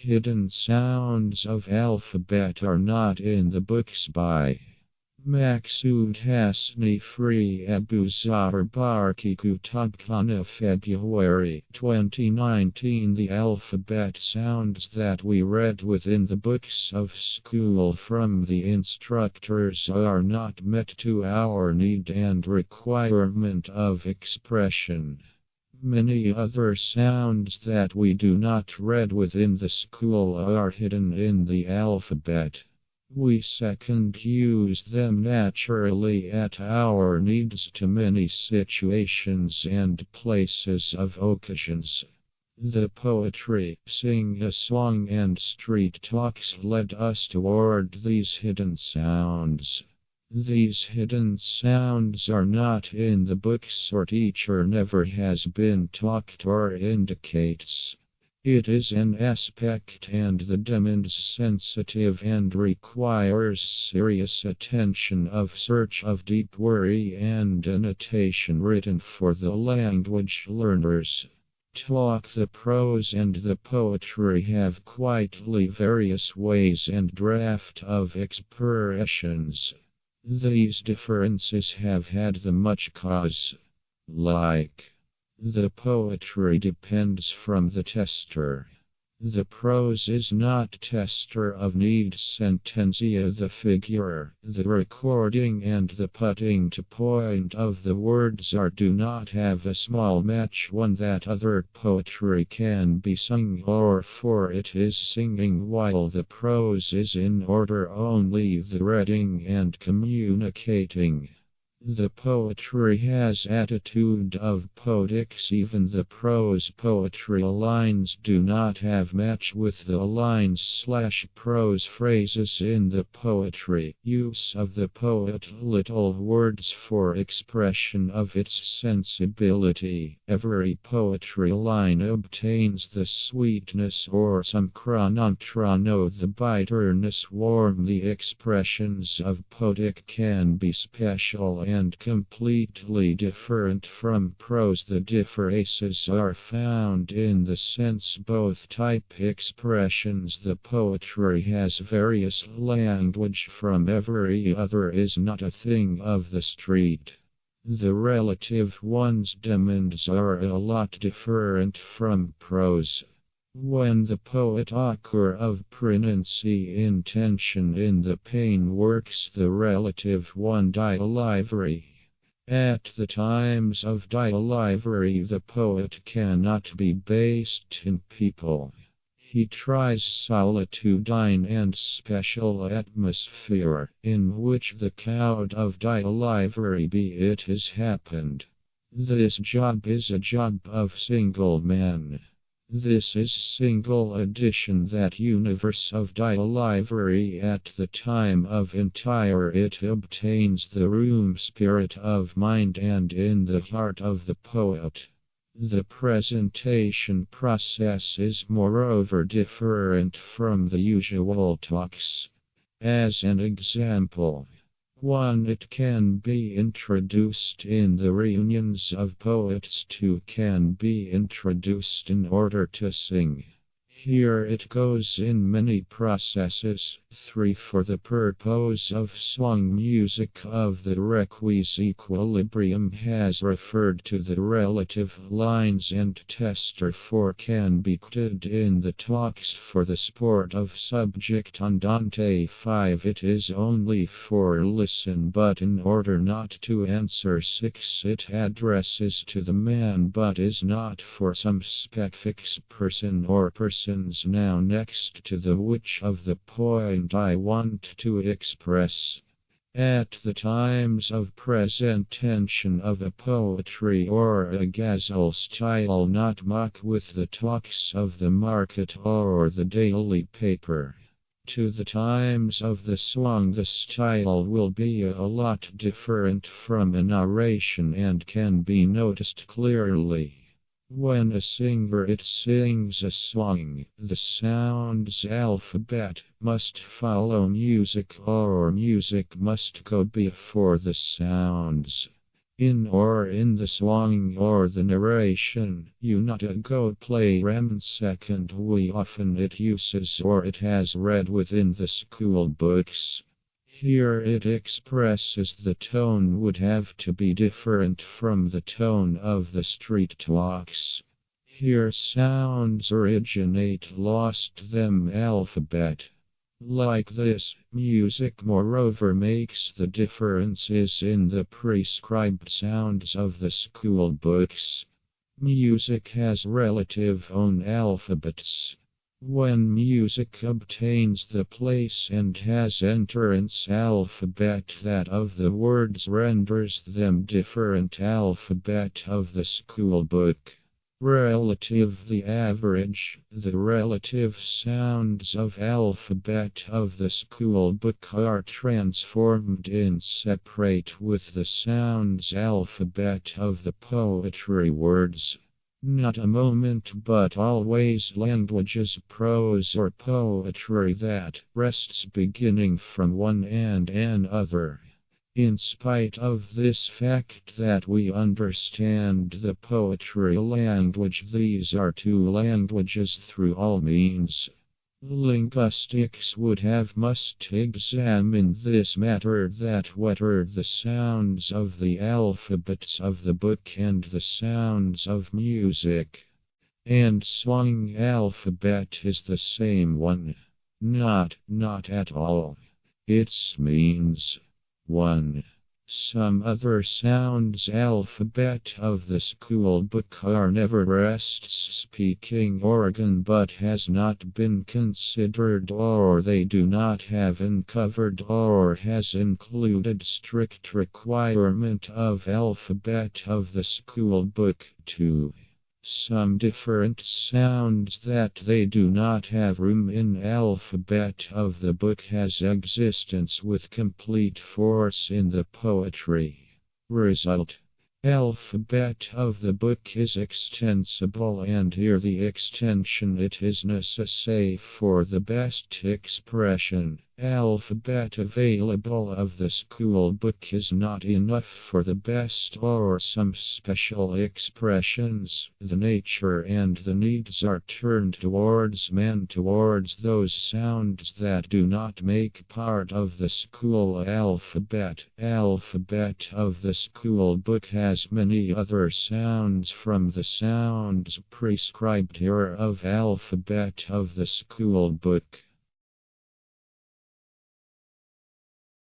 Hidden sounds of alphabet are not in the books by Maqsood, Hasni, Free, Abuzar, Barqi, Kutab'khana, February 2019. The alphabet sounds that we read within the books of school from the instructors are not met to our need and requirement of expression. Many other sounds that we do not read within the school are hidden in the alphabet. We second use them naturally at our needs to many situations and places of occasions. The poetry, sing a song and street talks led us toward these hidden sounds. These hidden sounds are not in the books or teacher never has been taught or indicates. It is an aspect and the demands sensitive and requires serious attention of search of deep worry and annotation written for the language learners. Talk, the prose and the poetry have quietly various ways and draft of expressions. These differences have had the much cause. Like the poetry depends from the tester. The prose is not tester of need sententia, the figure, the recording and the putting to point of the words are do not have a small match one that other poetry can be sung or for it is singing while the prose is in order only the reading and communicating. The poetry has attitude of poetics. Even the prose poetry lines do not have match with the lines/prose phrases in the poetry. Use of the poet little words for expression of its sensibility. Every poetry line obtains the sweetness or some chronontrano the bitterness warm. The expressions of poetic can be special and completely different from prose. The differences are found in the sense both type expressions. The poetry has various language from every other is not a thing of the street. The relative ones demands are a lot different from prose. When the poet occur of pronunci intention in the pain works the relative one delivery. At the times of delivery the poet cannot be based in people. He tries solitude and special atmosphere in which the cloud of delivery be it has happened. This job is a job of single man. This is single edition that universe of delivery at the time of entire it obtains the room spirit of mind and in the heart of the poet. The presentation process is moreover different from the usual talks. As an example, 1. It can be introduced in the reunions of poets. 2. Can be introduced in order to sing. Here it goes in many processes. 3. For the purpose of song music of the requisite equilibrium has referred to the relative lines and tester 4 can be quoted in the talks for the sport of subject andante 5 it is only for listen but in order not to answer 6 it addresses to the man but is not for some specific person or persons. Now next to the which of the point I want to express. At the times of presentation of a poetry or a ghazal style not mock with the talks of the market or the daily paper. To the times of the song the style will be a lot different from a narration and can be noticed clearly. When a singer it sings a song, the sounds alphabet must follow music or music must go before the sounds. In the song or the narration, you not a go play ram second we often it uses or it has read within the school books. Here it expresses the tone would have to be different from the tone of the street talks. Here sounds originate lost them alphabet. Like this, music moreover makes the differences in the prescribed sounds of the school books. Music has relative own alphabets. When music obtains the place and has entrance alphabet that of the words renders them different alphabet of the school book. Relative the average, the relative sounds of alphabet of the school book are transformed in separate with the sounds alphabet of the poetry words. Not a moment but always languages prose or poetry that rests beginning from one and another. In spite of this fact that we understand the poetry language, these are two languages through all means. Linguistics would have must examine this matter that whether the sounds of the alphabets of the book and the sounds of music and song alphabet is the same one. Not at all. Its means 1. Some other sounds alphabet of the school book are never rests speaking organ but has not been considered or they do not have uncovered or has included strict requirement of alphabet of the school book. 2. Some different sounds that they do not have room in alphabet of the book has existence with complete force in the poetry. Result. Alphabet of the book is extensible and here the extension it is necessary for the best expression. Alphabet available of the school book is not enough for the best or some special expressions. The nature and the needs are turned towards man towards those sounds that do not make part of the school alphabet. Alphabet of the school book has many other sounds from the sounds prescribed here of alphabet of the school book.